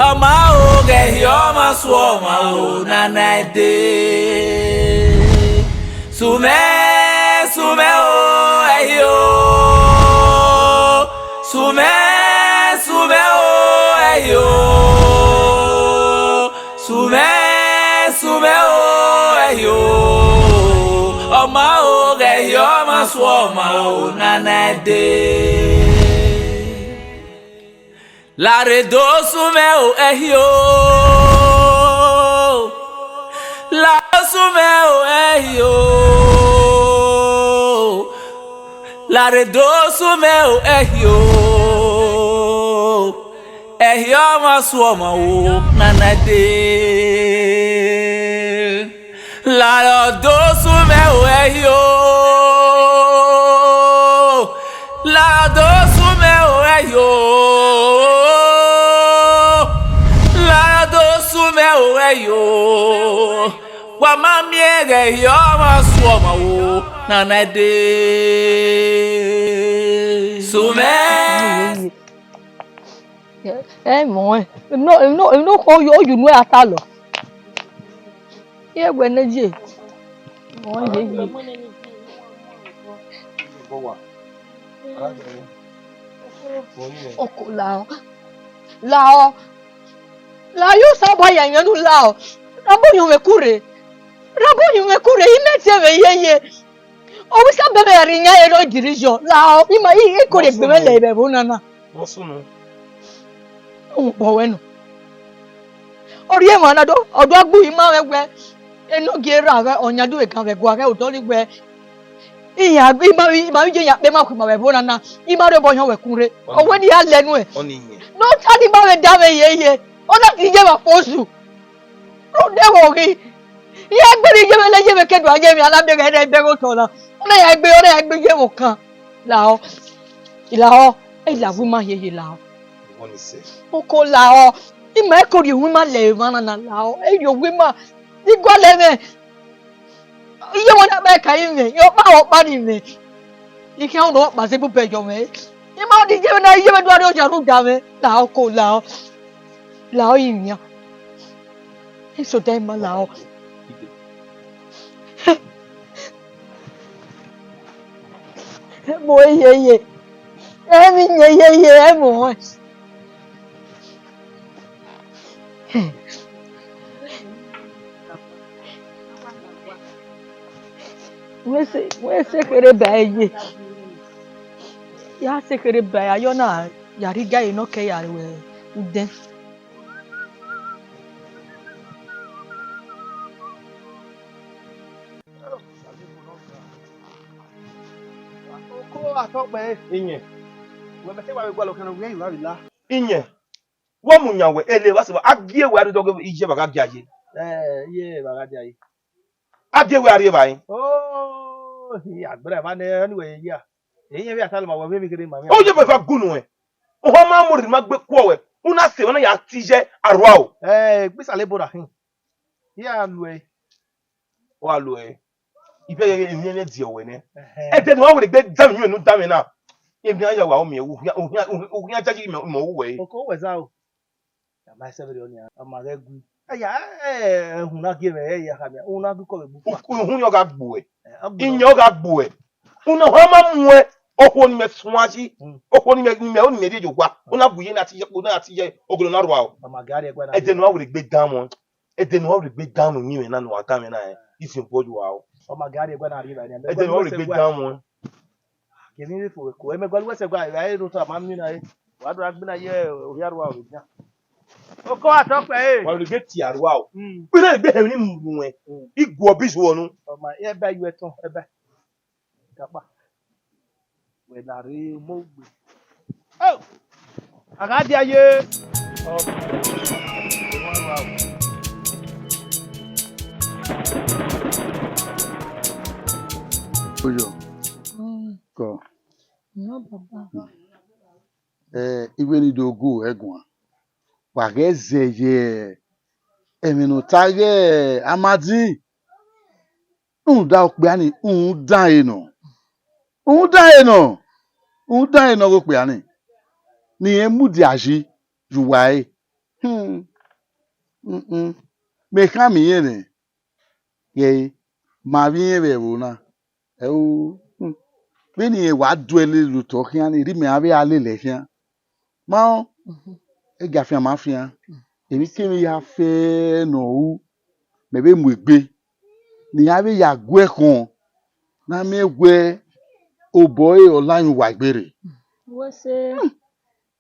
Ama o ge yoma swoma o nanade. Sume o eyo. Sume o eyo. Sume o eyo. Ama o ge yoma swoma o nanade. La redo sume o ehio. La sume o ehio. La redo sume o ehio. Ehio ma suoma o nanade. La redo sume o ehio. La do sume o ehio. Yo, wa mamiere yo maswoma wo nanade sume. Mo no call you know atalo. Here when je. Mo ye. Okulao. Lao. La yo saba ya nyanu lao. Rabo yunwe kure ime teve yeye. O wisa bebe rinya ero dirijo. Lao ima I kure bebe lebe bonana. Mosunu. O wenu. Ori e mana do odo agbu ima wegwe. Enu gera we onyadu e kan we gwa ke otori gwe. Iya ima je ya pe ma ku ma we bonana. Ima re bo yan we kure. O we di alenu e. Oniyin. No tadi ba we da we yeye. Ona ti je ba fosu. Ro de wo ri. Ye gbere je me leje me kedu aje mi alabe ga de go to na. Ona ya gbe je wo kan. Lao. Ilao. E la wi ma yeye lao. What is it? Oko lao. I ma ko ri wi ma le ma na lao. E yo wi ma. Di gwa le me. Iye wona be kai mi. Yo pa o pa ni mi. I kan do pa se bu pe jo me. I ma di je na iye me do ado ja ru da me. Lao ko lao. Lao yin ya. Eso dai ma lao. Mo ye. Em ye mo. Wese kere ba ye. Ya se kere ba ya yo na ya ri ga ino ke ya we uden. Inye. Inye. Wo munyawe ele wasiba agie we ado dogo ije baga giaje. Ye bagaja yi. Agie we ari bai. Oh, ya bra ma ne anyway ya. Eyin bi atalo ma wo mi kire ma mi. O je be fa gunu e. O ma muri ma gbe ko we. Una se wona ya tije arwa o. Gbisale bora hin. Ya lu e. O alu e. Ibe ye emi ne di owe ne. E de no we gbe dam yu nu dam na. Ye bi aya wa o mi ewu. O hu jaji mi mo we. Oko weza o. Ya ma se bere oni ama regu. Aya hu na ki me ya ha mi. Una du ko be bu. Hu yo ga gbo e. Inyo ga gbo e. Una ho ma mu e. Okwo ni me sunwaji. Okwo ni me o ni me de jogwa. Una buye na ti je ko na ti je ogolo na rwa o. Ama gari egbe na. E de no we gbe dam won. E de no we gbe dam ni we na no wa dam na e. Isi poju wa o. Ama gari egbe na ri ba ni. E de no we gbe dam won. Kemi ni fo ko e me gwalu wese gwa ya ro to ama mi na e. Wa do agbe na ye ori arwa o ja. Oko atokpe e. Wa le gbe ti arwa o. Bi na gbe he ni mu e. Igwo bisu wonu. Ama e ba yu eton e ba. Kapa. We na ri mo gbe. Oh! Agadi aye. Oyo. Ko. No baba. Iwe ni dogo egun. Wa geze ye. Eminu tage amadi. Da okpe ani da eno. Da eno go pe ani. Ni emu di aji juwai. Me kami yene. Ye ma bien be wona. E o. Beni e wa duele lu to kian ri me ave ale le kian. Ma e gafia ma fian. Èmi kemi ya fe no u me be mu egbe. Ni ave ya gwe kon. Na me gwe o boy o la yin wa igbere.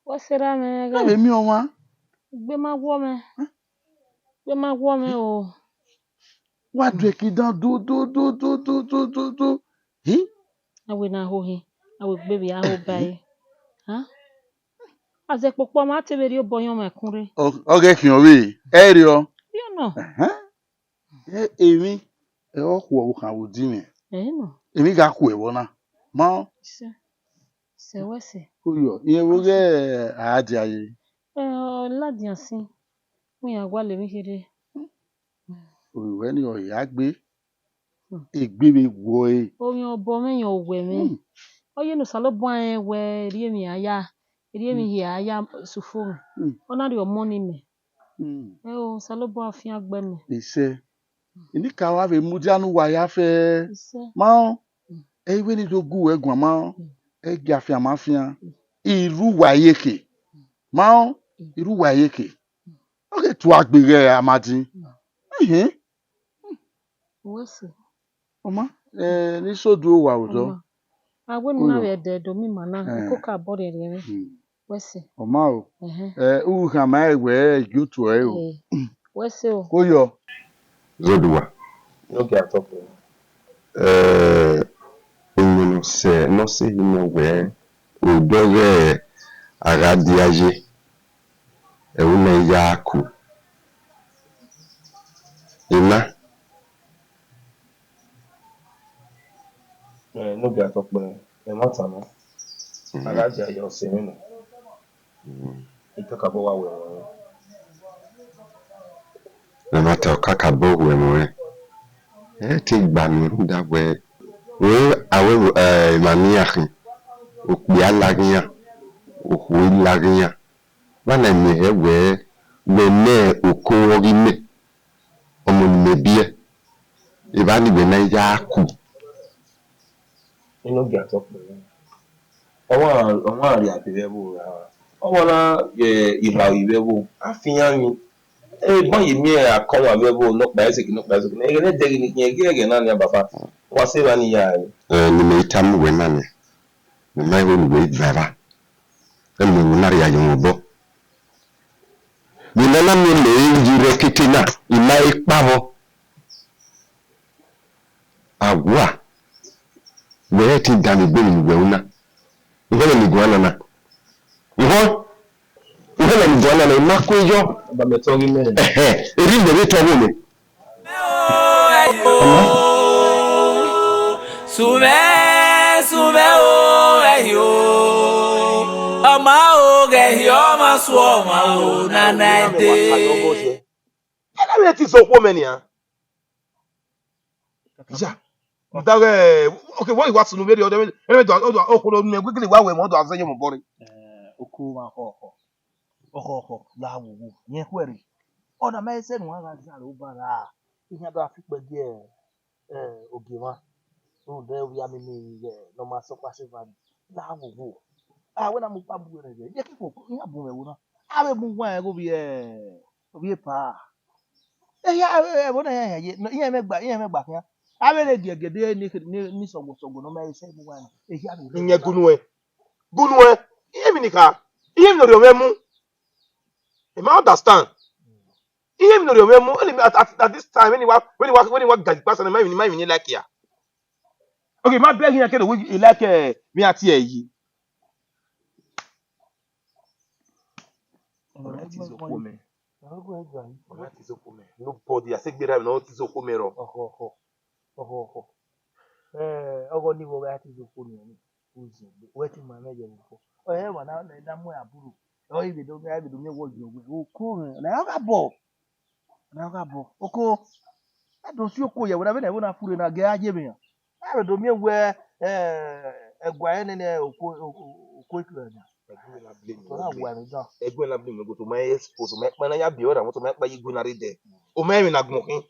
What's rame Na be mi o wa. Gbe ma wo me o. Wa dwe ki dan do. Hi? Awe na ho he. Awe gbe bi a ho bai. Ha? Aze popo ma te be ri o boyan me kunre. Oge kin o we. E ri o. You know. Èmi e o ku o kan wo di mi. No. Èmi ga ku e wo na. Ma Se wese. Oyo, iye wo ge aadi aye. Ladi asin. Mo ya gwa le mi kere. Oyo ni o ya gbe. Egbe mi wo e. Oyin obo me yan owe mi. Oye no salo bo an we ri mi aya. Ri mi hi aya sufo mi. Ona ri o money me. O salo bo afin agbe mi. Ise. Ini ka wa be mu janu wa ya fe. Ise. Ma e we ni to gu egun ma. E gi afia ma fian. Iru wa yeke. Ma iru wa yeke. Oge tu agbere amadi. Wese. Oma, ni sodu wa ojo. Awe na we de do mi mana. Ko ka bore re. Wese. Oma o. U ka ma ewe jutu e o. Wese o. Oyo. Zodua. N'oge atọpụ. Onye se no se ino we odore agadiaje une yaku ina N'oge atọpụ. Mata no. Agaji ayo ọsẹ nínú. Ìtọ́ka bọ́ wà wẹ̀wọ̀. na mata kakabo we mo ti gba mi da we awe mania ki okpi alagiyan oku ilagiyan bana mi he we ne okori me omo mebie ibani be na yaku N'oge atọpụ. Ọwọ́ àrí àbẹ̀rẹ̀ bò rà. Ọwọ́ náà ìbà ìbẹ̀ bò. Àfihàn mi. Bọ́n yìí mi àkọ́wọ́ àbẹ̀ bò nọ́pà ẹ̀sìkì. Ẹ̀gẹ́ ní dẹ́gì ní ẹ̀gẹ́ náà ní àbàfà. Wọ́n sí wa ní ìyá rẹ̀. ni me tamu we mane ni mai we driver emu munari ya yobo ni nana mi le yire kitina imai pawo agwa we ti dami gbe ni we una ngole ni gwana na ngole ni gwana na makojo Ọba mẹ́tọ́ rí mẹ́rin. eri le to wo me Sume o eyo. Ama o ge yo ma so ma o na na de. Ẹ̀dá mi ti sọ fún mẹ́ni à. Ya. Ndare okay wọ́n ìwà sunu mẹ́rin ọdẹ ọdọ ọkùnrin ọdún ẹgbẹ́ kìlì wà wẹ̀ mọ́ ọdọ àṣẹyẹ mọ̀ bọ́rin. Oku ma ọkọ láwùwù yẹn kwẹ̀rì. Ọ̀nà mẹ́sẹ̀ nù ara jà ló bára. Ihe adọ́ àfikpẹ́ díẹ̀ ògè wa. Ndé wí àmì mi yẹ nọ́mà sọ́kwa sẹ́fà láwùwù. Àwọn náà mo pa bu rẹ̀ yẹ. Yẹ kí kò ní àbùn rẹ̀ wò náà. Àbẹ̀ mu wá ẹ̀ kó bí ẹ̀ pa. Ẹ̀ wọ́n náà yẹ yẹ ìyẹn mẹ́gbà fún yà. Àbẹ̀ lè gẹ̀gẹ̀dẹ̀ ní sọ̀gbọ̀sọ̀gbọ̀ nọ́mà ẹ̀ṣẹ̀ mu wá ẹ̀ yẹ àbẹ̀. Ìyẹn gunu ẹ. Iye mi nìka. Iye mi nọ̀rọ̀ ọ̀mẹ́ mú. You might understand. Iye mi nọ̀rọ̀ ọ̀mẹ́ mú. At this time when you work gàdí pàṣẹ ní máa mi ní like ya. Okay, má bẹ́ẹ̀ yẹn kéde wí like mi àti ẹ̀ yìí. Ọ̀rẹ́ ti sọ̀kò mẹ́. Ọ̀rẹ́ ti sọ̀kò mẹ́. Nobody àṣegbéra mi náà ti sọ̀kò mẹ́ rọ. Ọkọ ní wọ́n bá ti sọ̀kò ní ọ̀nà oṣù wọ́n ti máa mẹ́jọ wọ̀. Ọ̀yẹ́ wà náà ẹ̀dá mú àbúrò. Ọ̀ ìbèdó mi wọ̀ jù ọ̀gbìn. Okó rẹ̀ ọ̀nà ẹ̀ka bọ̀. Okó ẹ̀dùn sí okó yẹ̀wò náà bẹ́ẹ̀ náà fúre náà gẹ́ ajé mi yàn. Ẹ̀dùn mi wẹ̀ ẹ̀gbà ẹ̀ nínú okó ìkìlọ̀ ẹ̀dá. Egwe na blame. Tora wa mi dan. Egwe na blame go to my expose my pa na ya bi ora mo to my pa igwe na re de. O me mi na gun hin.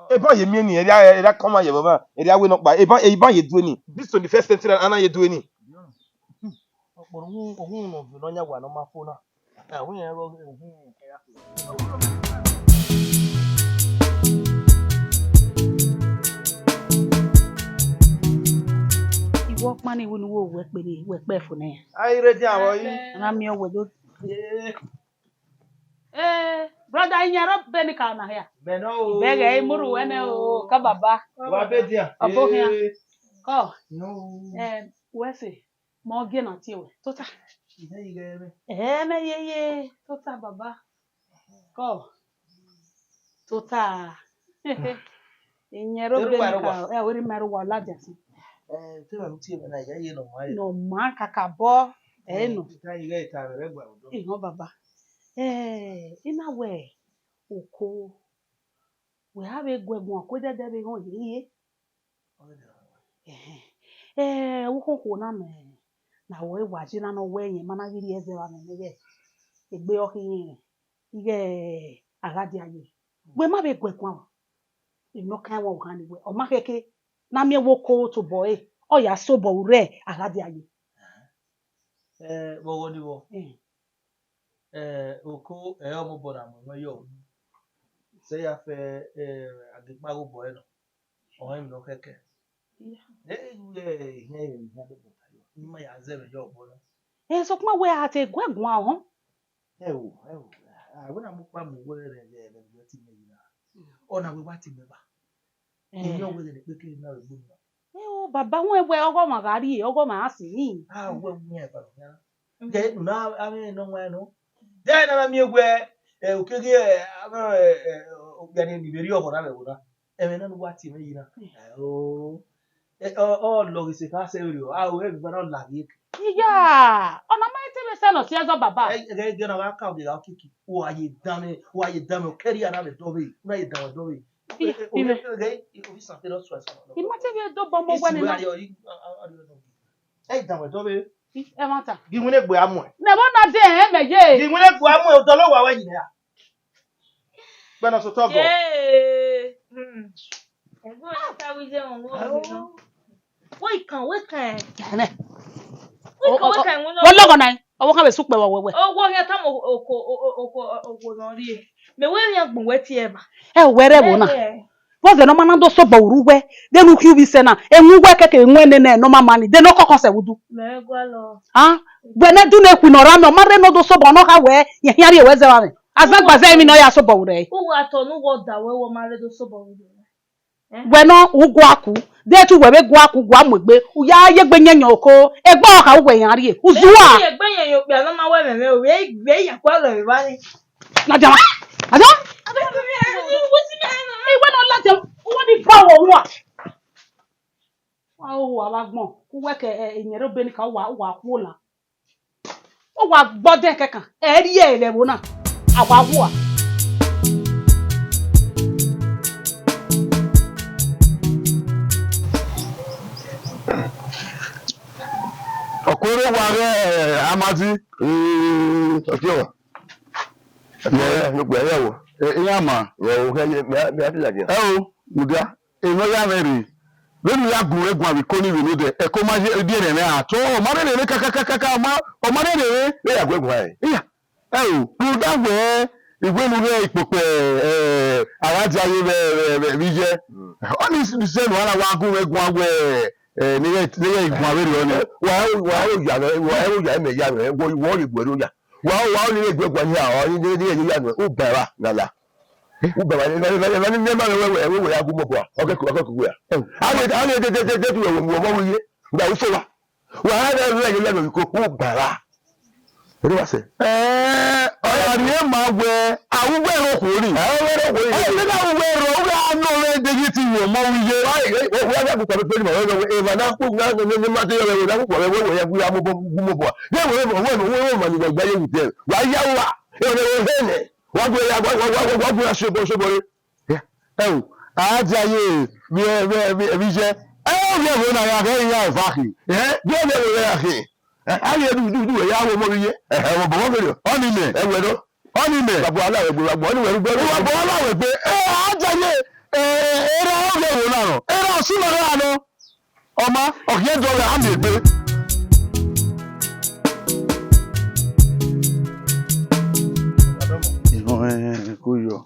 E ba ye mi ni e da come ye baba. E da we no pa. E ba ye do ni. This 21st century ana ye do ni. Ohun no vi no nya wa no ma fo na. Ohun yen ro ohun ke ya. Iwo pa ni wo ni wo we pe fun na. Ai re di awon yi. Na mi o we do. Brother Inyaro beni ka na ya. Me no o. Bege imuru ene o ka baba. Wa be dia. Abo hia. Ko. No. We se mo ge na ti we. Tota. Ihe ige me. Me ye. Tota baba. Ko. Tota. Inyaro beni ka. We ri meru wa la jasi. Te ma ti me na ya ye no ma. No man kakabo. No. Ta ige ta re gba odo. No baba. Ina we oko we have a gwegun akwede de be hon ye wo ko na me na we waji na no we yin mana giri eze wa me ye egbe okin ige agadi aye we ma be gwegun ino kan wo kan ni we o ma keke na me wo ko to boy o ya so bo re agadi aye Bo wo ni wo. Oko omo bora mo yo. Se ya fe agba go boy no. O em no keke. Ni ma ya ze be yo bo no. So kuma we ate gwegun ahun We na mo pa mo we re ti me na. O na we wa ti me ba. Ni yo we le pe ke na we bu na. Baba won we ogo ma gari ogo ma asi We mu e ba no. Je na ami no we no. Je na mi egwe okege gani ni beri obo na me wo na. Me na no wa ti me yi na. Lo se ka se ri o. We bi na la gi. iya ona ma ti be se no si ezo baba Ge na wa ka o de ga kiki. O aye dame o keri ara me do be. Na ye dan do be. O vi santé no stress. I ma ti be do bombo gwe ni na Dan do be. e mata Gi mu ne gbe amu e. na bo na de me ye Gi mu ne gbe amu e o to lo wa wa yin ya. Gbe na so to go. Ẹ̀gbọ́n ẹ̀ ta wí jẹ́ òun ó sì ná. We can. ne We can wọ́n wo logo na owo kan be su pe wo wewe owó yẹn tá mo oko náà rí e. Me we yẹn gbùn we ti ẹ̀ bà. were wo na wo ze no ma na do so bo ruwe de nu ki bi se na enwu we keke enwe ne no ma mani de no kokon se wudu Me gwa lọ. gbe na du na eku no ra me o ma re no do so bo no ka we ye hiari e we ze wa me azagba ze mi no ya so bo re Ó wà tọ̀ ní wọ́n dà wẹ́wọ́ máa lé tó sọ́bọ̀ wọ́n. we no ugwu aku de tu we be gwu aku gwa mogbe uya ye gbe nyen oko egba o ka we yan ri e uzuwa Ẹgbẹ́ yẹn yóò pè àná máa wẹ̀ mẹ́mẹ́ òwe ìgbé ìyàpọ̀ lọ rẹ̀ wá ní. na jama ajo iwe no lati wo ni ba wo wa wa alagbon ku we ke eyin ro be ni ka wa ku la o wa gbode kekan e ri e le wo na awa wo Okoro wa re amati Ojo. No gbe ya wo. iya ma Wo he me ati la je. mudia eno ya mere lórí agun egun abi ko ni we no de e ko ma je di ere me ato o ma re kaka ma o ma re Le ya gwegun ai. iya mu da we igwe nu re ipope araji aye bi je oni se no ara wa agun egun awe ni igun awe re oni Wa ya me ya me wo le gbe ro ya. Wa ni le gwegun ni awon ni ya me o bera nala. U baba ni ma we ya gumo bo. Oke ku ya. Ale de tu wo mo wiye. Gba o so wa. Wa ha de le ya ko ku bara. Ori wa se. Ọ̀rọ̀ ni ẹ máa wẹ àwùwẹ̀ ẹ̀rọ kò rí. Ṣé àwùwẹ̀ ẹ̀rọ ó yà ánú rẹ̀ dèjì ti wọ̀ mọ́ wíyé. Wọ́n yà kúkọ̀ pé mọ̀ wọ́n ìmọ̀ náà kú náà ní máa tẹ́yọ̀ rẹ̀ wọ́n kúkọ̀ rẹ̀ wọ́n yẹ kú yà mú bọ̀. Yẹ́ wọ́n mọ̀ nígbà gbáyé wù tẹ̀. Wà á yá wà. Wọ́n hẹ́nẹ̀. Wọ́n gbé ya ṣọ́bọ̀ rẹ̀. Àájá ayé bí jẹ́. Ẹ ó rí ẹ̀rọ náà yà kẹ́ ìyá ìfàkì. Bí ó lè wọ̀ rẹ̀ àkè. Ali du ya wo mo ye. Wo bo mo be. Oni me. E we do. Oni me. Babo ala we gbo oni we gbo. Babo ala we pe ajaye era o ge wo na no. Era o si mo ra no. Oma oye do we am be. Koyo.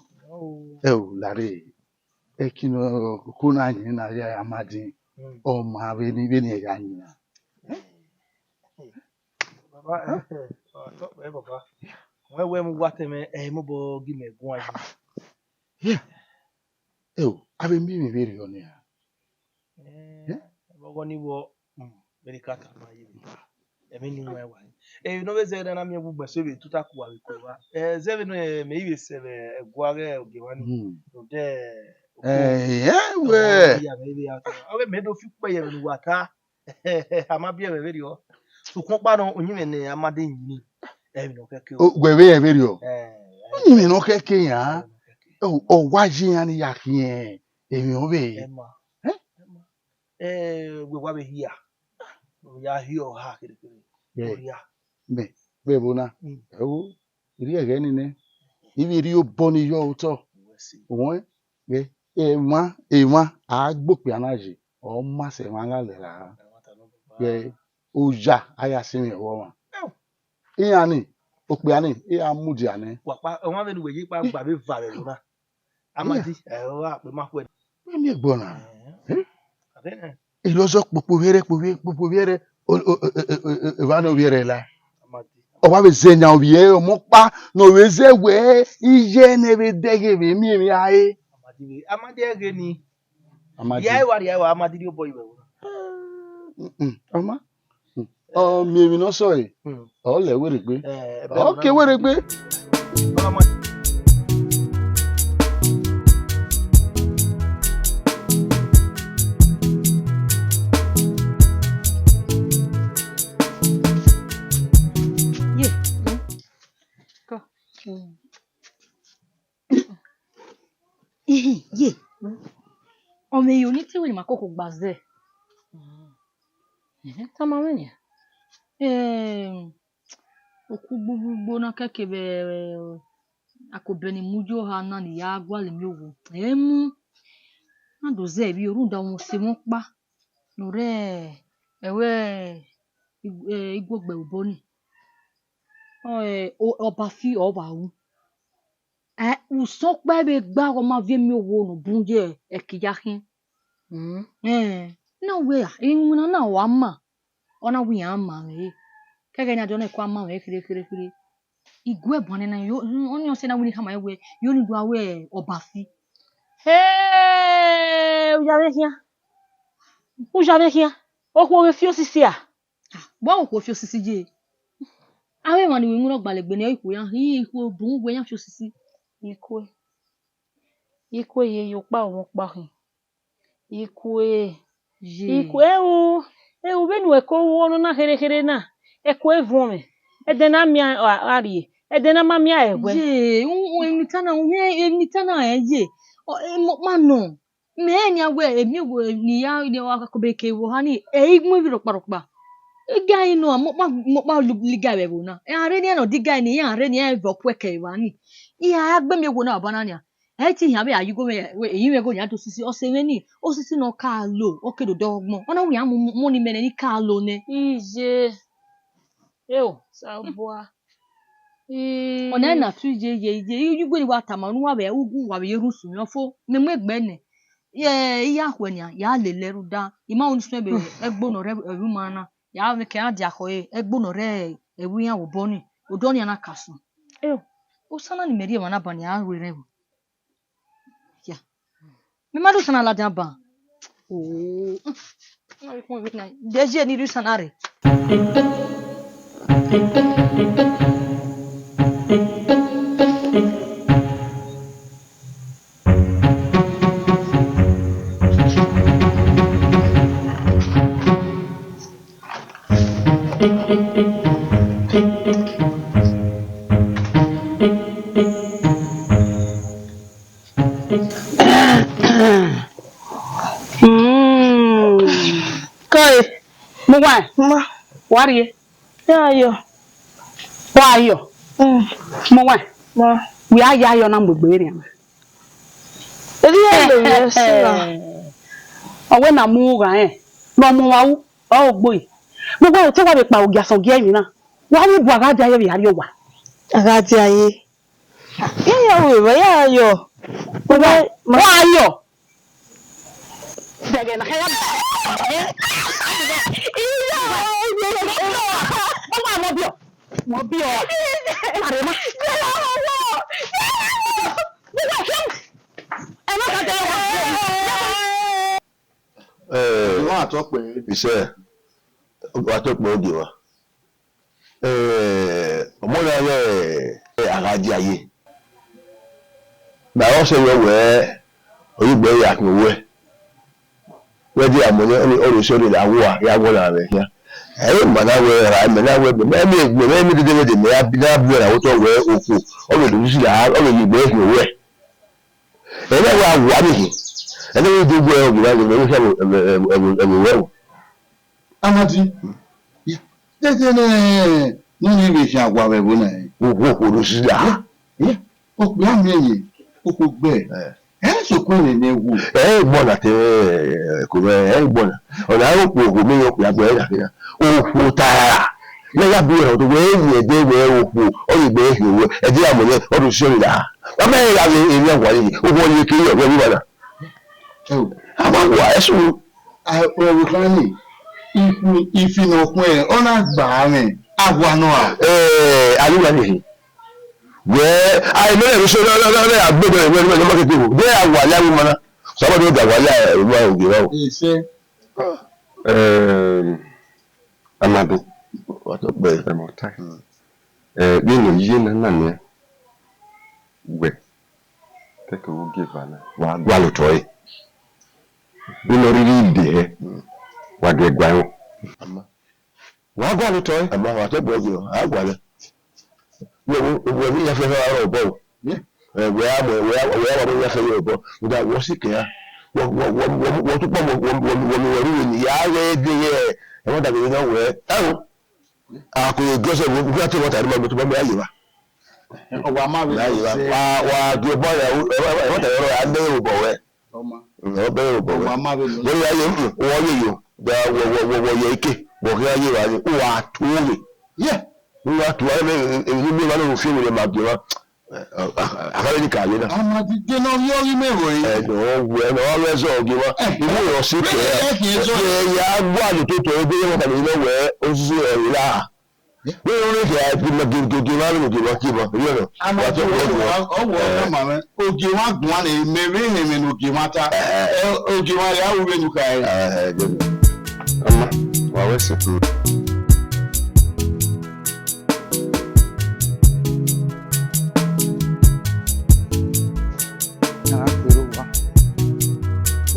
Lare. Ekino kuna nyi na ya amadi. O ma be ni ga nyi na. Baba baba. We mu wate me mo bo gi me gun ayi. Yeah. Abe mi be ri oni ya. Bo ni wo be kata ma yi. Emi ni wa wa. No be ze na mi bu gbeso be tuta ku wa ko wa. Ze be no me yi be se be guare oge wani. No de we. Ya me be ya. Abe me do fi pe ye nu wata. Ama bi e be ri o. So kon pa no onyi me ne amade yin. No keke o. Gwe be e be ri o. Onyi no keke ya. O wa ji yan ya kin. Emi o be. We wa be here. Ya here ha kere. Yeah. Be bona. Iri ege ni ne. Ibi ri o boni yo uto. Won be e ma agbope anaje. O ma se ma la le la. Be oja aya se mi wo ma. Iya ni ope ani iya mudi ani. Wa pa won be ni we yi pa gba be va re lona. Amadi wa pe ma fu e. Mi gbona. Ilozo popo vere evano viere la. Owa be zenya obie mo pa no we ze we iye ne be dege be mi aye. Amadi ege ni. Ya wa amadi ri o boy we. Ama. Mi no so e. O le were gbe. Okay were gbe. Ye. Ome yo ni ti we makoko gbaze. Tama wenya. Oku gbugbo na keke be akobeni mujo ha na ni ya agwa le mi owo. Emu na doze bi orunda won se won pa. No re ewe igwogbe uboni. Ọba fi ọba wu. Uso pe be gba o ma vie mi owo no bunje ekijahin. Na we inuna na wa ma. Ona wi ama me. Kege na jona kwa ma we kire. Igwe bone na yo oni o se na wi kama ewe yo ni do awe ọba fi. O jave hia. O ko we fi osisi a. Bo o ko fi osisi je. Awe ma ni we mu gbalegbe ni iko yan. Iko bun we yan fi osisi. Ikwe ye yo pa won pa hin. Ikwe o be nu e ko wonu na here na. E ko evun me. E de na mi ari. E de na ma mi ewe. Je, emi tana ye. Mo ma no. Me ni awe emi wo ni ya ni wa ko be ke wo hani e igmu bi ropa. E guy no mo pa liga be wo na. E are ni no diga ni ya are ni e vo kweke wa ni. Iya agbe mi wo na bana ni. Ti yan be ayugo me eyin we go ni ado sisi o se ni o sisi no ka lo o kedo dogbon ona wi am mo ni mene ni ka lo ne ije sabua ona na tu je yugo ni wa tamanu wa be ugu wa be yerusu mi ofo me mo egbe ne iya hwe ni ya le leru da ima oni so be egbo no re ewu mana ya me ke adia ko egbo no re ewu yan wo boni odoni ana kaso o sana ni meri wana bani a rere ya me madu sana la jamba na ko wit na deje ni du sanare Kai, mugwa, wariye. Ya yo. Wa yo. Mo wa. We are ya yo na mgbere ya. Eri lo yesira. Owe na mu ga no mu wa wu. O gboyi. Mo gba te wa be pa ogi asan gi eyin na. Wa wi bu aga ja yo ya yo wa. Agadi aye. Ya we ya yo. Wa yo. Dege na ya. Mo bí ọ. Mare ma. Ẹ má ka tẹ wa. Wọ́n àtọ́pẹ́. Iṣẹ́ àtọ́pẹ́ òde wa. Ọmọ náà yẹ àgájí ayé. Bàá ọ̀sẹ̀ yẹ wẹ̀ oyúgbẹ́ yà kí wẹ̀. Wẹ́n di àmọ́lẹ́ olùsọ̀rọ̀ ìlàwọ̀ àyàwọ̀ náà rẹ̀ yá. Ẹ̀yìn mọ̀náwẹ̀ rà mẹ́náwẹ̀ mẹ́mí dídé méjì mẹ́yà bí náà bí ẹ̀rọ tó wẹ̀ òkú ọ̀rọ̀ ìdòwú sí làá ọ̀rọ̀ ìgbẹ́ ìhìn wẹ̀. Ẹ̀yìn àwọn àwọ̀ àmìhìn ẹni wọ́n ti gbọ́ ẹ̀rọ ẹ̀mí wẹ̀wọ̀. Amadi, tẹ́tẹ́ náà nínú ìwé ìṣe àgbà rẹ̀ bó náà. Òkú ló sí làá. Ó pè á mi ẹ̀yìn, ó kò gbẹ. Sọ̀kú rẹ̀ ní ewu. Gbọ́nà tẹ kò rẹ̀ gbọ́nà. Ọ̀nà àwọn òkú òkú mi yóò pè àgbẹ̀ ẹ̀yà kìíní. Òkú tààrà. Lẹ́yìn àbí ẹ̀rọ tó wẹ́ ẹ̀yìn ẹ̀dẹ́ ìwẹ̀ òkú ọ̀rọ̀ ìgbẹ́ ìhìn òwò ẹ̀dẹ́ àmọ̀lẹ́ ọdún sọ́rọ̀ ìlà. Bàbá ẹ̀yà ìrìn àwọ̀ ayé ó wọ́n ní kí ọ̀gbẹ́ wíwà náà. Àwọn àwọ̀ ẹ̀sùn. Ọ̀rọ̀ kan ní ìfìnà ọkùn ẹ̀ ọ̀nà àgbà rẹ̀ àwọ̀ náà. Àlùwà nìyí. Wẹ́ àìmọ́lẹ̀ ìrúṣọ́ lọ́rẹ́ àgbẹ̀bẹ̀ ìwé mọ́kẹ́tì wò bẹ́ẹ̀ àwọ̀ alẹ́ àwọn ọmọ náà sọ́kọ́dọ̀ ó dàgbà alẹ́ ìwé ògì náà. Amadu wàtò pé ẹmọ táì nínú yíyé náà ní wẹ kẹkẹ ó gé ìbànú wà á gbà lótọ́ yìí nínú orílẹ̀ èdè ẹ wà á dé gbà wọn. Wà á gbà lótọ́ yìí. Àmọ́ wà á tẹ́ bọ̀ ọ̀gbìn ọ̀ á gbà lẹ. Wọ́n mi yẹ fẹ́ fẹ́ ara ọ̀bọ̀ o wẹ́ á mọ̀ mi yẹ fẹ́ yẹ ọ̀bọ̀ nígbà wọ́n sì kẹ́ ya wọ́n tún pọ̀ wọ́n rí ìyá rẹ̀ dé yẹ ẹ̀wọ́n dàbí iná wẹ̀ ẹ̀rùn àkòyè gọ́sẹ̀ wọ́n bí wọ́n tó wọ́n tàbí mọ́ tó bá mi àyè wa. Ọwọ́ amáwé wà á di ọgbọ́n rẹ̀ ẹ̀wọ́n tàbí ọ̀rọ̀ abẹ́rẹ́ òbọ̀ wẹ̀ ọbẹ̀rẹ̀ òbọ̀ wẹ̀ lórí ayé wọ́n yẹ yọ wọ́n yẹ ike wọ́n kí ayé wa ni wọ́n á tó rè wọ́n á tó wáyé ní bí wọ́n lọ́wọ́ fíìmù rẹ̀ máa gbé wọn àkàrẹ́ ní kàlẹ́ náà. Amadi dènà yọrí mẹ́rọ yìí. Ẹ̀nà wọn rẹ̀ sọ̀rọ̀ gé wọn ìwé ìrọ̀sí kẹ̀ ẹ́ yà á gbọ́ àjò tó tọ̀ ẹ́ bí wọ́n kàlẹ́ ilé wẹ̀ oṣù ẹ̀rí láà. Bí wọ́n rí kẹ̀ ẹ́ gègé wọn lóògì wọn kí wọn ìwé rẹ̀. Amadi ọwọ́ ọ̀nà màmẹ́ ògì wọn gùn wọn ní mẹ́rin ìhìnmí ní ògì wọn ta ògì wọn yà á wúwe nùkà ẹ̀. Ọmọ wà wẹ́sẹ̀.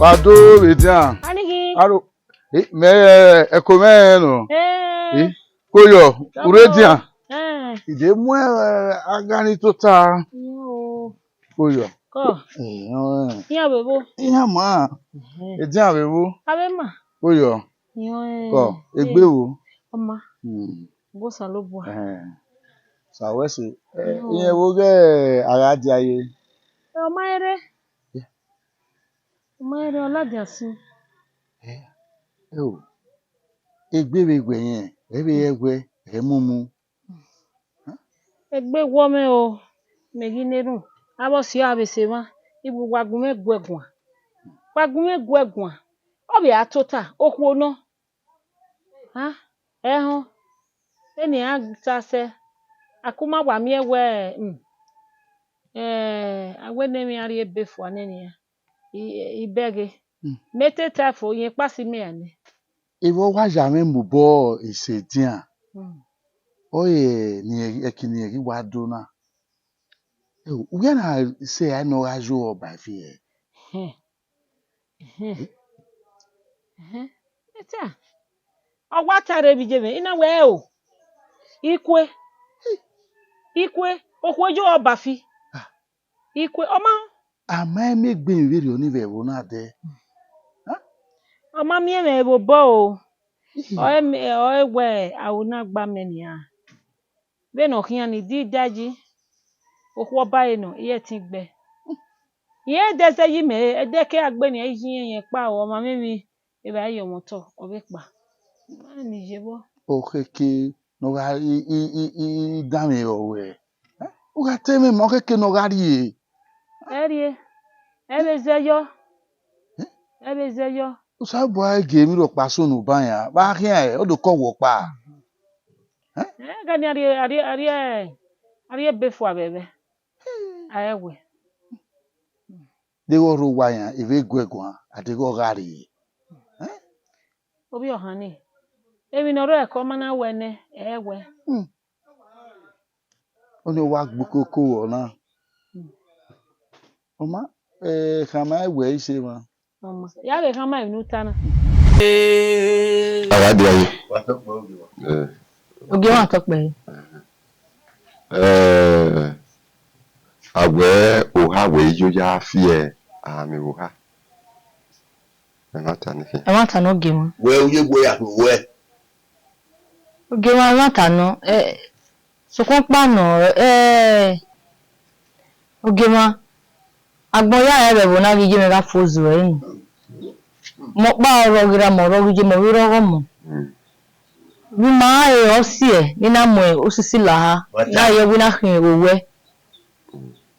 Wado wedia. Anigi. Aro. Me eko me no. Koyo, uredia. Ide mu agani tota. Koyo. Ko. Iya bebo. Iya ma. Edia bebo. Abe ma. Koyo. Ko, egbe wo. Oma. Bo salobo. Sawese. Iye wo ge agaji aye. Oma ere. Ọmọdé ọlájàsí. Egbe yẹn, egbe emumu. Egbe wome o, megineru. Abo si abese ma, ibu wagume gwegwa. Wagume gwegwa. Obi atota, okwo no. Ha? Ehun. Eni agtase. Akuma wa mi ewe. Agwene mi ari ebefu aneni ya. Ibege mete tafo yen pasi me ane Iwo wa jame mubo isedian oye ni ekini eri wa dona we na say I know ajo by fear eta ogwa tare bije me ina we o ikwe okwojo obafi ikwe oma Ama me gbe ìwé oni ve wo na de. Ọmọ mi e bo o. Oe we awuna gba menia. Be no kian ni di daji. Okwo ba e no iye tingbe. Iye de se yi me e de ke agbe ni yin yen pa o ma mi e ba yo moto obe pa. Ni jebo. Okeke no ga I dame owe. O ga teme mo keke no ga ri. Erie. Ebe zeyo. O sa bo ai ge mi ro pa sunu ba yan. Ba kian e o do ko wo pa. Ga ni ari be fo abebe. Ayewe. De go ro wa yan e ve gwegwan ade go ga ri. Obi ohani. Ebi no ro e ko mana wene ewe. Oni wa gbukoko wo na. Oma kama ewe ise ma. Mama. Ya be kama inu tana. Agadi aye. Oge wa to pe. Agbe oha we yo ya fi ami oha. Mata ni fi. Mata no ge mo. We uye gbe ya we. Oge wa mata no so kon pa no oge ma agbon ya ere bo na gije me ga fozu e ni. Mo pa oro gira mo ro gije mo wi ro mo. Bi ma e o si e ni na mo osisi la ha. Na ye wi na hin owe.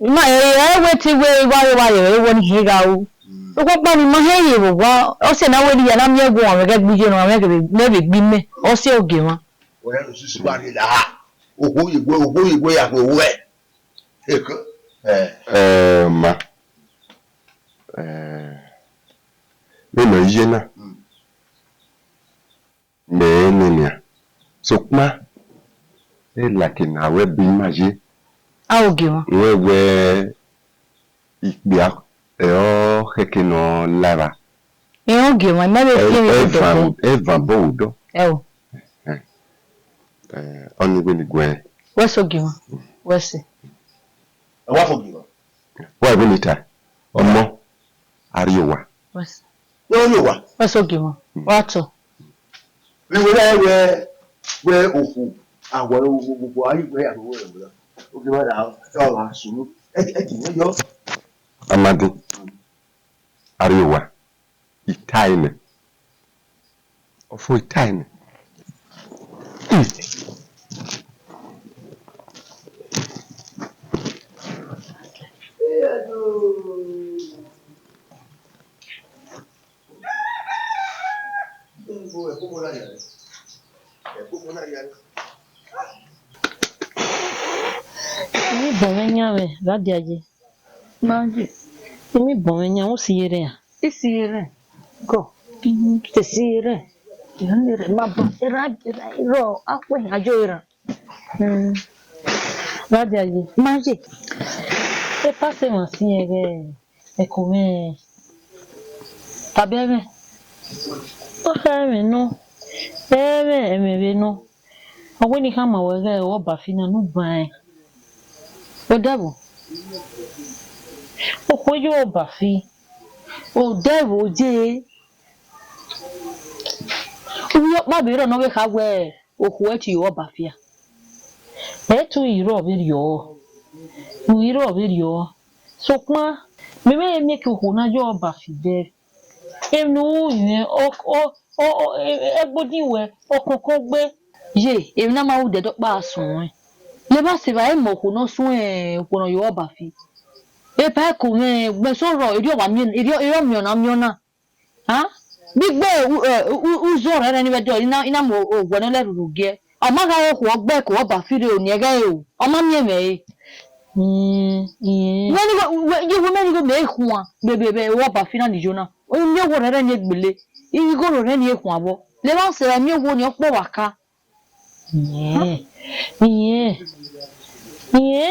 Ma e we ti we wa ye wo ni he ga o. O ko pa ni ma he ye bo wa o se na we ni ya na mi egun o ga gbije no me be gbi me o se oge ma. We osisi wa ni la ha. Ogo igwe ya ko we. Eko. Ma. Me no yena. Me nenia. Sokma. E la ke na we bi maje. A oge ma. We ikbia o heke no lara. E oge ma me be fi ni do. Eva bodo. O. Oni we ni gwe. Wes oge ma. Wes. Wa forgive. Wa we ni ta. Omo ariwa. Wes. No yo wa. Wes oge ma. Wa to. We we ofu. Àwọn gbogbo ayi we àwọn we mo. Oge ma da o wa sunu. Ti ni yo. Amadi. Ariwa. Itaine. Ofo itaine. Mi bomenya we gadiaje. Manje. Mi bomenya o sire ya. Isire. Go. Te sire. Yanire maba. Ro akwe ajo ira. Gadiaje. Manje. E passe mo si e come tabiame. O feme no. Me no. Owo ni kama we o ba fina no ban. O dabo. O koyo o ba fi. O dabo je. Uyo ma biro no we ka we o ko eti o ba fi a. Etu iro bi rio. Iro bi rio. So kwa me make ko na jo ba fi de. Enu yen egbodi we okoko gbe. Ye, e na ma u de do pa sun. Le ba se ba e mo ko no sun ko no yo ba fi. E pa ko me gbe so ro iri o ba mi iri mi na. Ha? Bi gbe uzo re ni be do ina mo o gbo na le ruru ge. O ma ga ko gbe ko ba fi re oni e ga e o. O ma mi e me. Wọ́n ní me ehun a bebe wo ba fi na ni jona. O mi wo re ni egbele. Iri go ro re ni ehun abo. Le ba se mi wo ni opo waka.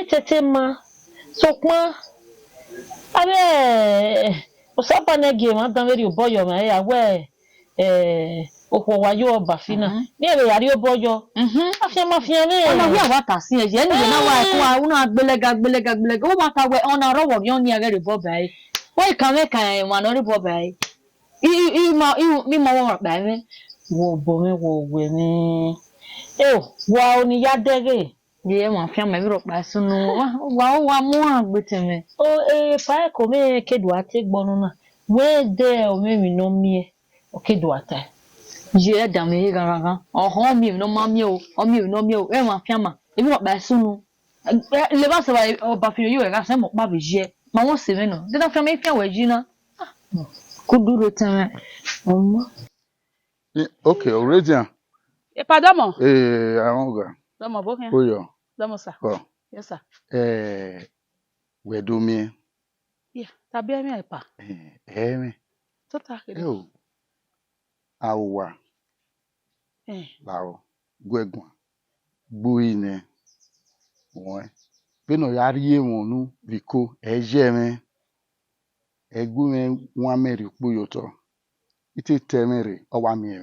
Tete ma. Sokma. Abe. O sapa na ge ma dan veri o boyo ma ya we opo wa yo ba fina. Ni ebe yari o boyo. Mafia me. Ona wi awa ta sin eje ni na wa ko a una agbelega. O ma ta we ona rowo mi oni age re bo bai. Why kan we kan wa no re bo bai. Mi mo wa ba me. wo bome wo ni wa oni ya dege ye ma fi ma biro pa sunu wa mu agbeteme pa ko me kedu ate gbonu na we de o me mi no mie o kedu ate je da me garan o mi no ma mi o mi no mi o ma fi ma e biro pa sunu le ba se ba fi yo e ga se mo pa be je ma won se me no de na fi ma fi wa ji na kuduro teme Okay, already. Pardon mo. Aronga. Domo boken. Oyo. Domo sir. Oh. Yes sir. Wedumi. Yeah, tabi emi epa. Me. Tota kede. Awa. Bawo. Gwegun. Buine. Won. Beno yari wonu biko me. Egu me wan meri puyoto. Ite temere owa mi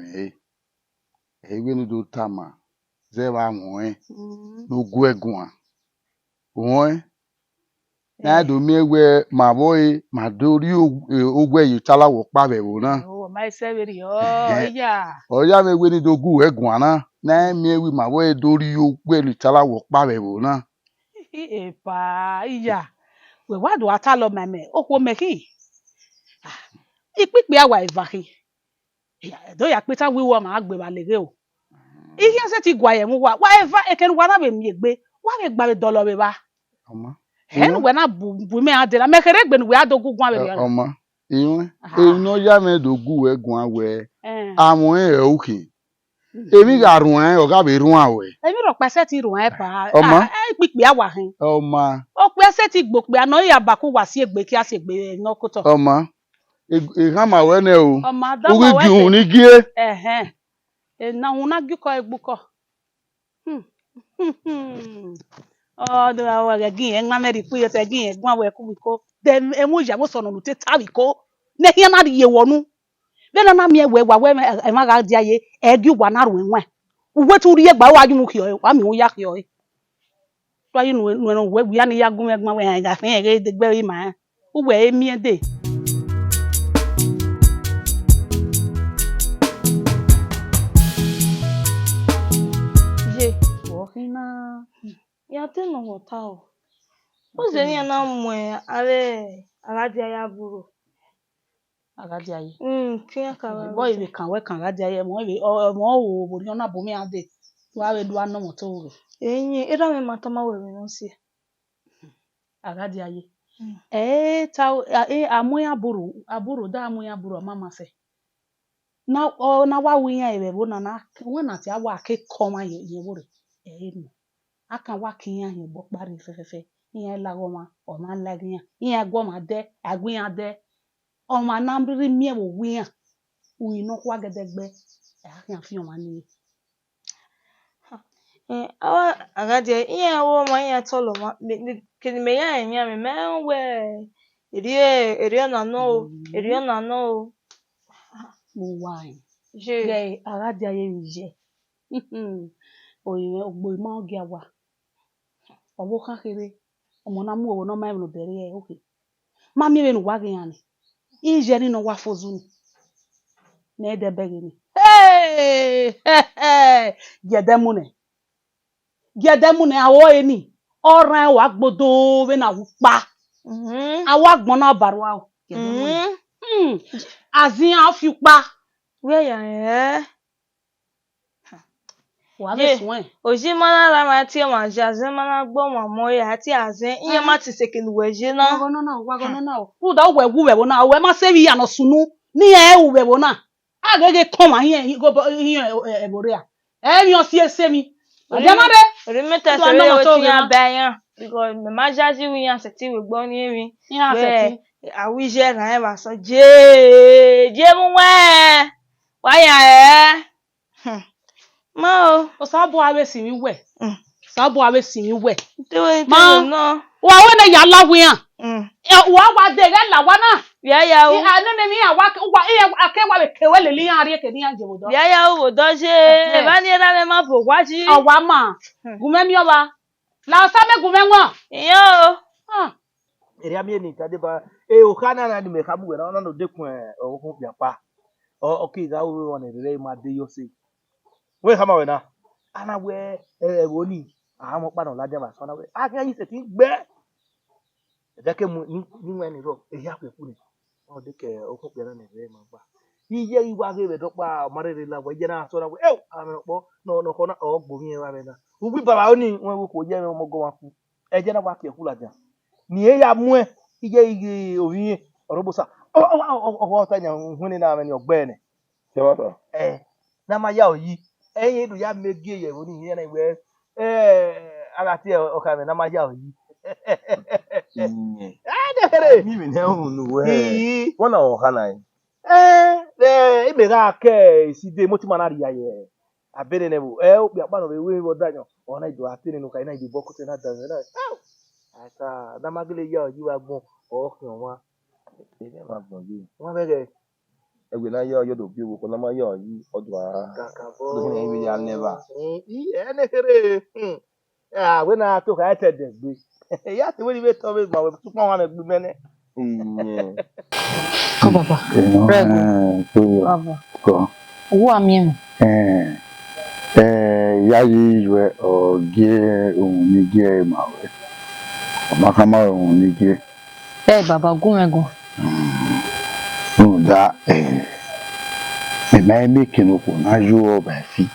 ewe ni do tama zeba won no gwegun won na do mi ewe ma boy ma do ri ogwe yi tala wo pa be wo na Oh, my severi yeah. Oya me we ni do gu egun na mi ewe ma boy do ri ogwe yi tala wo pa be wo na Epa iya. We wa do atalo meme okwo meki. Ipipe awa evaki. Do ya peta wiwo ma agbe ba lege o. Ihe se ti gwa ye mu wa eva eken wa na be mi egbe wa be gba be dolo be ba. Oma Hen we na bu me adela me kere gbe ni we adogu gwa be re. Oma iwe no ya me do gu egun awe awon uki èmi ga run o ga be run awe Èmi ro pa se ti run pa pipe awa hin. Oma O pe se ti gbo pe ana ya ba ku wa si egbe ki a se egbe no ko to. Oma e ma we ne o Oma da ma we gun ni gie na una giko egbuko. Oh, do awa gin en ameri pu yo te gin egun awe ku biko. Dem emu ja mo sono te tawi ko. Ne hia na ye wonu. Be na mi ewe wa we e ma ga di aye egi wa na ru enwe. Uwe tu ri egba wa ju mu ki o wa mi o ya ki o. To ayi nu we wi ani ya gun egun awe ga fin e de gbe ma. Uwe emi ede. Ohina ya te no hotao. O ze ni na mwe ale aladia ya buru. Agadia yi. Kiya ka Boy we kan agadia yi mo o bo ni na bo mi ade. Wa we do ano moto wo. Enyi ira me matama we no si. Agadia yi. Amoya aburu da amoya buru mama se. Na wa wi yan ebe bo na when na ti awa ke koma ye wo re. No. Aka wa kiyan hin bo pari fefefe. Iyan lago ma o ma lagiyan. Iyan gwo ma de agwiyan de. O ma na mbiri mi e wo wiyan. Uyi no kwa gedegbe. Akan fi o ma ni. Awa agadia iyan wo ma iyan tolo ma kini me ya enya me we eri na no eri na no Mo wine. je Ge agadia ye je. Oyi ogbo ma ogi awa. Owo kan kere. Omo na mu owo no ma no bere e okay. Ma mi we no wa gan ni. Inje ni no wa fozu ni. Na ede bege ni. Gedemune awo eni. Oran wa gbodo we na wupa. Awa gbon na barwa o. Gedemune. Azin afipa. we ya Wa be sun. Oji mana la ma ti ma jaze mana gbo ma mo ya ti azen iyan ma ti sekenu weje na. Wa go na o. Ru da we wu we bo na we ma se wi ya no sunu. Ni e wu we bo na. Agege kon ma yin go ebore a. E mi o si ese mi. Ademade. Remeta se we ti yan ba yan because me ma jaji wi yan se ti we gbo ni emi. Yan se ti. Awije na e ba so je mu we. Wa ya Ma o sabo awe si mi we. Sabo awe si mi we. Ma no. Wa we na ya lawe an. Wa de ga la wa na. Ya o. Anu ne mi awa wa ake wa be kewe le li an ri ke ni an je bodo. Ya o bodo je. Ba ni ra le ma bo wa ji. Awa ma. Gume mi oba. La sa me gume won. Yo. Eri ami ni tade ba o kana na ni me kabu we na no dekun o kun bian pa. okay ga we one re ma de yo say we kama we na ana we wo ni àwọn pa na la ja ba so na we akan yi se ti gbe e de ke mu ni we ni ro e ya pe ku ni o de ke o ko pe na re ma gba iye iwa ge be do pa mare re la we je na so na we ami po no ko na o gbo mi wa be na ubi baba o ni won ko je mo go wa ku e je na wa ke ku la ja ni e ya mu e iye oyin orobosa o ta nya hu ni na me ni ogbe ni Se wa to. na ma ya oyi eyin du ya megi ye wo ni yen na we ara ti o ka me na ma ya oyi Inye. de kere Mi me ne hunu we. yi Wona o kana. ime ga ke si de mo ti ma na ri ya ye abere ne bu o bi apa no we wo danyo o na ido atini no kai na ido boku te na dan na asa na magile ya oyi wa gbon o kan wa Ene ma gbon yi. won be ge Egbe na yo yo do bi wo ko na ma yo yi odo a. kaka Do ni ebi ya never. ne kere we na to ka te de gbe ya ti we ni be to be ma we tu pon wa na gbe mene Inye. Ko baba. Prego. Baba. Ko. Wo amiem. Ya yi ywe o gie ohun ni gie ma we. Amakama ohun ni gie. Baba gumego. No da me mai me kinu ko na yo ba fi.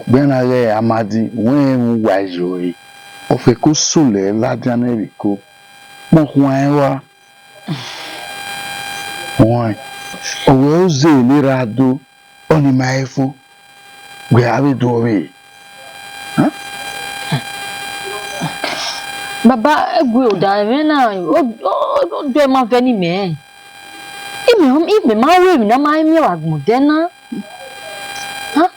Gbena re amadi wen wa yo yi. O fe ko sule la janeri ko. Mo hwan wa. Hwan. Owe oze ni rado oni mai fu. Gbe abi do we. Baba egwe oda me na o do ma veni me. Ime ma we mi na ma mi wa gun de na. Ha?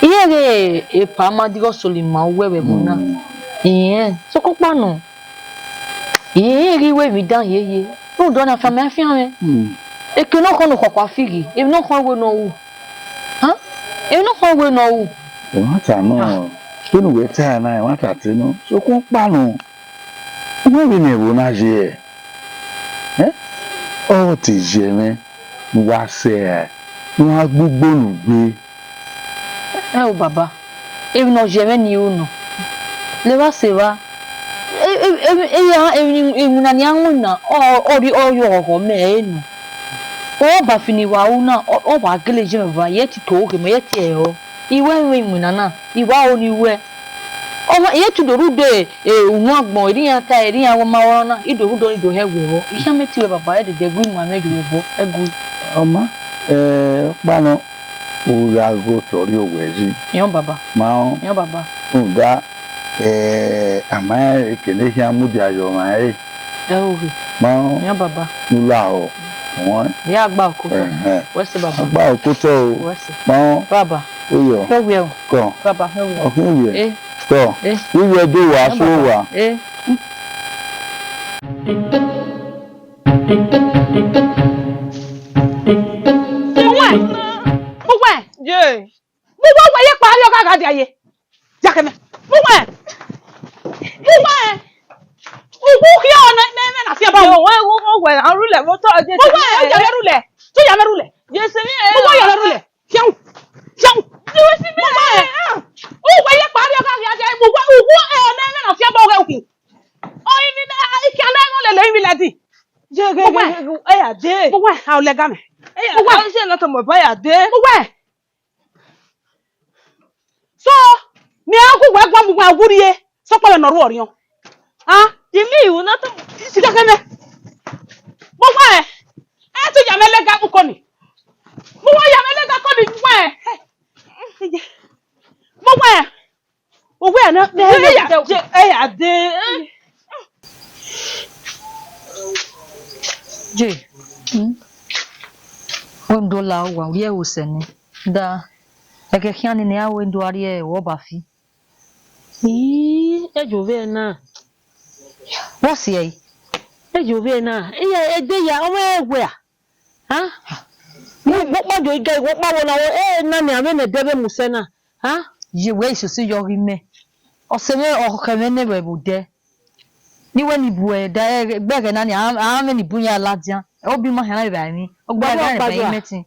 Iye ge e pa ma digo soli ma wewe mo na. So ko pa no. Iye ri we mi dan yeye. No do na fa me afian me. E ke no ko no kwa figi. E no ko we no wu. Ha? E no ko we no wu. Wata no. Kinu we ta na wata ti no. So ko pa no. We bi ne wo na je. O ti je me. Wa se won agbugbo nu gbe. O baba. E no je me ni uno. Le wa se wa. Na ni anwu na ori oyo ogo me enu. O ba fini wa una o ba gele je me ba ye ti to ke me ye ti e o. Iwe we imuna na. Iwa o ni we. O ma ye tu do rude ohun agbon iri yan ta iri yan wo ma wo na ido rudo ido hewe wo. Iya me ti we baba e de gwi mu ame de bo egu. Oma pa no o ya go tori owe ji. Yan baba. Ma Yan baba. o da ama ekele hia mu di ayo ma Oge. ma Yan baba. nula o won Ya gba okoto. Wese baba. agba okoto o Wese. ma Baba. oyo Hewe o. ko Baba hewe. okun ye Eh. ko wiwe do wa so wa Je. Mo wa wa ye pa yo ka ga di aye. Jakeme. Mo wa. Ugu ki o na fi ba wo. Wo we arule mo to je. Mo wa ya me rule. To ya me rule. Je se mi Mo wa ya me rule. Fian. Je we si mi. O wa ye pa yo ka ga di aye. Mo wa ugu na fi ba o ki. O ibi na iki ala ngo le mi la di. Je ge ya de. Mo wa ha o le ga me. Mo wa se na to mo ba ya de. Mo wa. So ni aku we gba mu gba gurie. So pa na ru orion. Ah, Imi iwu na to si ka keme. Mo wa to ya me le ga ko ni. Mo wa ya me le ga ko ni mo wa. Mo wa. O we na je ya de. Je. Wendo la wa ri e wo se ni. Da. Eke khiani ne a wendo ari e wo ba fi. Ejo ve na. Wo si e. Ejo ve na. Iya ede ya o egwe a. Ha? Wo pa do iga wo pa wo na wo na ni ame na debe muse na. Ha? Ye we isusu yo ri me. O se me o ke me ne we bu de. Ni wani buwe da gbege na ni ame ni bunya ladian. Obi ma hana ba ni. Ogba ga ba yi metin.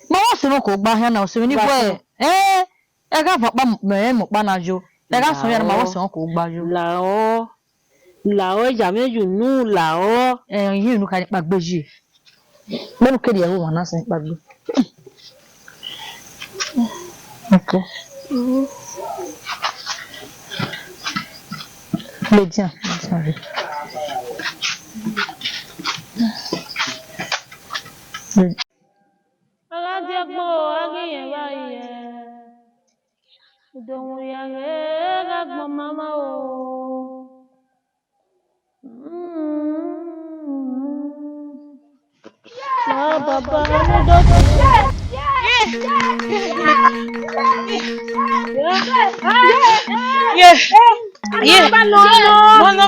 Ma wo so no ko gba hana o so ni buwe. E ga papa me mo pa na jo. E ga so ya ma wo so ko gba jo. La o ja meju nu la o. Yi nu ka ni pa gbeji. Me nu kede wo wana se pa gbe. Okay. Mais tiens,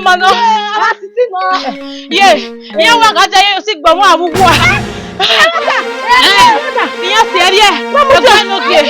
Mano. Yeah, wa ga je si gbo won abubu wa. Iya serie. Oga no ke.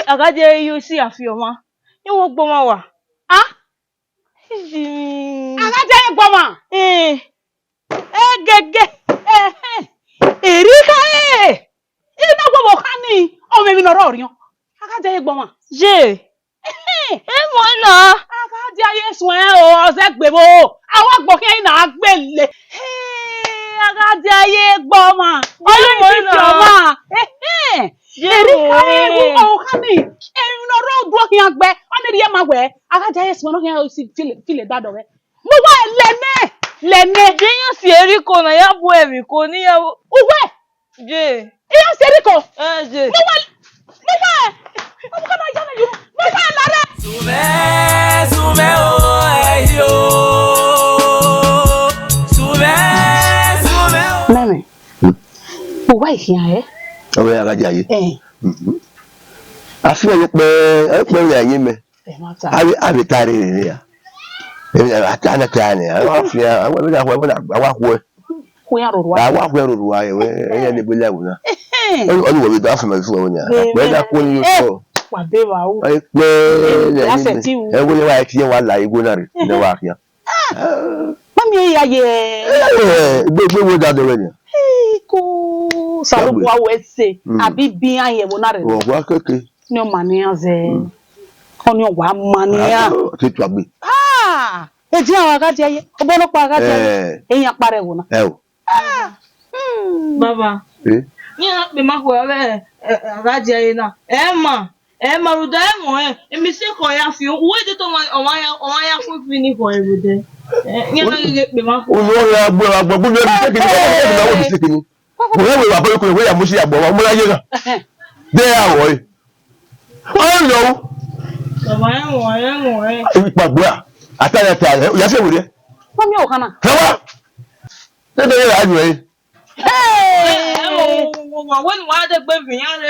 Agade you see afioma. You wo gboma wa. Ah? Agade gboma. Gege. Erika ina gboma kani. O me mi no ro rion. Agade gboma. Mo na. Agade aye sun o se gbebo. Awa gbo ke na gbele. Agade aye gboma. Mo na. Erika o kani. No road walking agbe on the yamawe. Agade aye sun no ke feel that do. Mo wa lene. Jeyan si Eriko na ya bu emi ko ni ya. Uwe. Iya si Eriko. Mo wa. Mo kana jana you. Mo wa lare. Sume o eyo. Sume o. Meme. Mo wa ihian Owe Agade aye. Afi o pe ya yin me. Abi tare ni ya. Atana tane. Afi awa ko. Ko ya roruwa. Awa ko roruwa e ni bele wona. Oni wo bi do afema fi wona. Pe da ko ni so. Wa be wa o. E pe e wo ni wa ti wa la igo na re ni wa kian. Mami ya ye. Gbe wo da do we ni. Ko saru wa we se abi bi an ye wo na re. O wa keke. Ni o mania ze. Oni o wa mania. Ti tu agbe. Eji awon Agade aye. Obo pa Agade aye. Eyan pare wo na. Baba. Ni a pe ma ko re Agade aye na. E ma ruda e mo emi se ko ya fi wo de to o wa ya fun fi ni ko erude. Ni na ge pe ma ko. O lo ya agbo bu le se kini ko na wo bi se kini. Mo we wa ko we ya mo si agbo wa mo la ye na. De awo yi. O lo. Baba e mo. Ipagbo a. Ataya taya. Ya se wo de. Mami o kana. Sawa. Se de ya ju e.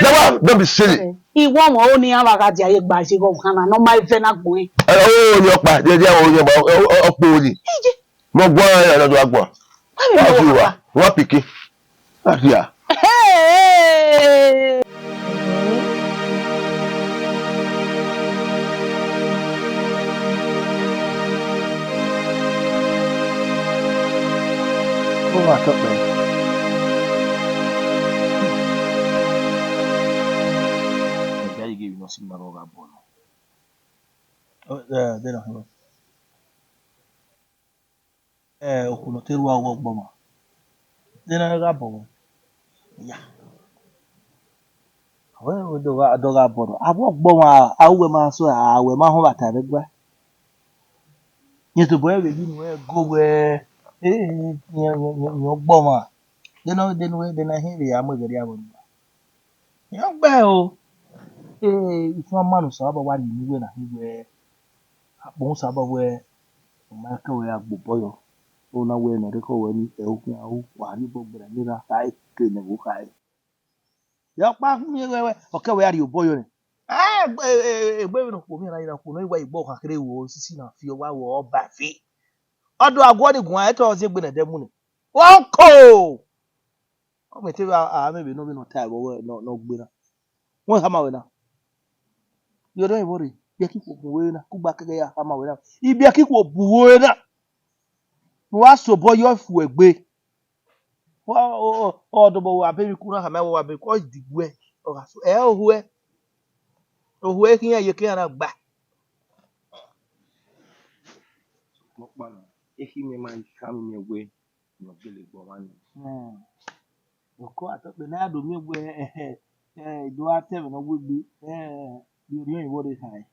Never, don't be silly. Ìwọ mo oni abagadi aye gba se go kan na no mai fe na gbo yin. Oh, your pa, they oh, your opoli. Mo gbo e lo do agbo. What picky? Yeah. Hey! Kó mà cập đấy. Cái gì kì nó xin mà nó gặp bọn. Đây là không. Okuno teru awo gboma. Đây là gặp bọn. Ya. Awe do ga bọn. Abo gboma, awe ma so awe ma ho bata be gba. Yeto boy we bi no go we nyo gboma. Then I hear ya mo gari abon. Yo gba o. Ifun manu so aba wa ni we na we. Abon so aba we ma ka we agbo boyo. O na we no de ko we ni e okun awu wa ni bo gbara ni ra kai ke ne wo kai. Yo pa fun mi we o ka we ari oboyo ni. Egbe no ko mi ra ira ko no iwa igbo kakere wo sisi na fi o wa wo ba fi. Odo agwodi gun aye to se gbe na demu ni. Won ko. O me te a me be no time wo no gbe na. Won ha ma we na. Yo do e worry. Bi akiko bu we na ku gba keke ya ha ma we na. Ibi akiko bu we na. Wa so boyo fu egbe. Wa odo bo wa be mi ku na ha me wa be ko digbu e. O ga so ohu e. Ohu e kin ye kin na gba. Mo pa na. Ehi mi ma kam mi egbe. No gele gbo wa ni. Oko atope na do mi egbe do ate me no gbegbe. Yori oyinbo dey high.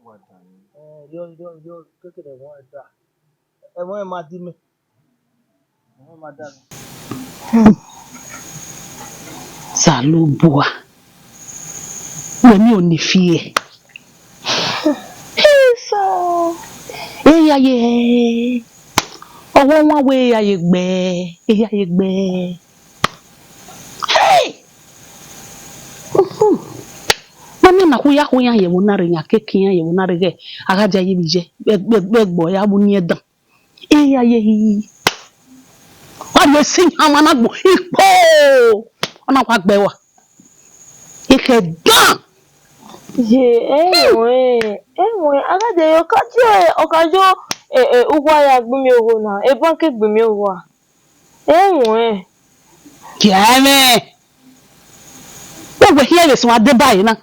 Wa dan. Yo kekere won da. E mo ma di mi. Mo ma da. Salubua. Wemi ò ní fi ẹ. So. Eya ye. Ọwọ́ wọn we eya ye gbe. Eya ye gbe. Hey. Mami na ku ya ye wonare nya keke ya ye wonare ge. Agaja ye bije. Begbo ya bu ni edan. Eya ye. Wa ye sin amana gbo. Ipo. Ona kwa gbe wa. Ike dan. Agade yo okajo ugwa ya gbumi owo na e banke gbumi owo a. Kiame. Wo here le so ade bayi na.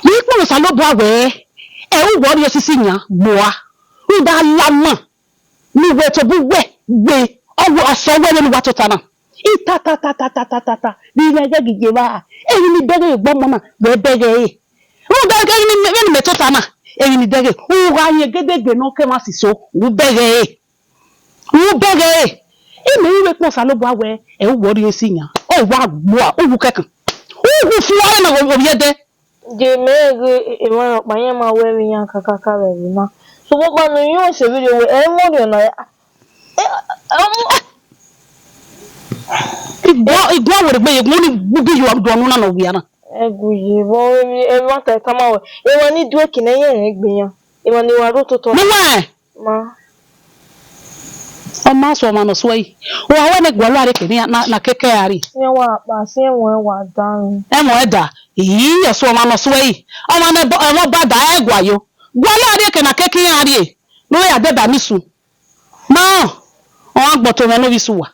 Wi po lo salobo awe. E u wo ri osisi yan gboa. U da lama. Ni we to bu gbe owo asowo le ni wa to tana. Ita. Ni le gege ba. E ni bere egbo mo na we bere e. U da gege ni me to tana. E ni dege. U ga yen gedegbe no ke ma si so. U bere e. E me we po salobo awe. E u wo ri osisi yan. O wa gboa. O wu kekan. U fu wa na wo yede. Je mege e wa pa yen ma we mi yan kakaka re na. So bo pa no yo se video we e mo de na. Igbo were gbe ye ni bugi yo do nu na no wi ana. Eguye bo e ma ta ta ma we. E wa ni duwe kine yen egbe yan. E wa ni wa ro toto. Ma. O ma so ma no so yi. O wa ne gbo lo are kini na keke ari. Se wa pa se won wa dan. E mo eda. Yi ye so ma no so yi. O ma ne mo ba da egwa yo. Gbo lo are ke na keke ari e. No ya de da mi su. Ma. O agbo to me no bi su wa.